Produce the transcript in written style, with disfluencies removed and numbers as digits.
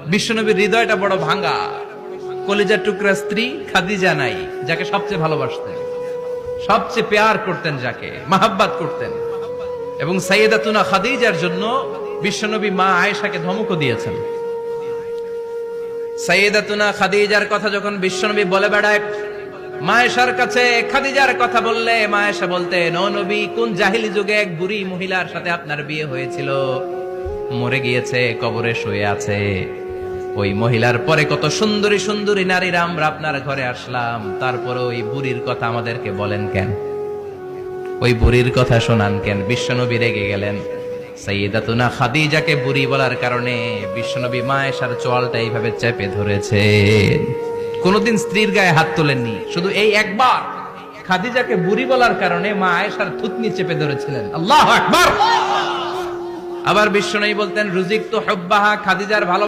বিশ্বনবীর হৃদয়টা বড় ভাঙা, কলিজার টুকরা স্ত্রী খাদিজা নাই, যাকে সবচেয়ে ভালোবাসতেন, সবচেয়ে প্যার করতেন, যাকে মাহাব্বাত করতেন। এবং সাইয়েদাতুনা খাদিজার জন্য বিশ্বনবী মা আয়েশাকে ধমকও দিয়েছেন। সাইয়েদাতুনা খাদিজার কথা যখন বিশ্বনবী বলে বেড়ায় মা আয়েশার কাছে, খাদিজার কথা বললে মা আয়েশা বলতেন, ও নবী, কোন জাহিলি যুগে এক বুড়ি মহিলার সাথে আপনার বিয়ে হয়েছিল, মরে গিয়েছে, কবরে শুয়ে আছে। ওই মহিলার পরে কত সুন্দরী সুন্দরী নারীরা আমরা আপনার ঘরে আসলাম, তারপরে ওই বুড়ির কথা আমাদেরকে বলেন কেন, ওই বুড়ির কথা শোনান কেন? বিশ্বনবী রেগে গেলেন। সাইয়েদাতুনা খাদিজাকে বুড়ি বলার কারণে বিশ্বনবী মা আয়েশার চোয়ালটা এইভাবে চেপে ধরেছেন। কোনদিন স্ত্রীর গায়ে হাত তোলেননি, শুধু এই একবার খাদিজাকে বুড়ি বলার কারণে মা আয়েশার থুতনি চেপে ধরেছিলেন। আল্লাহু আকবার। আবার বিশ্বনবী বলতেন, রুজিকতু হুব্বাহা, খাদিজার ভালো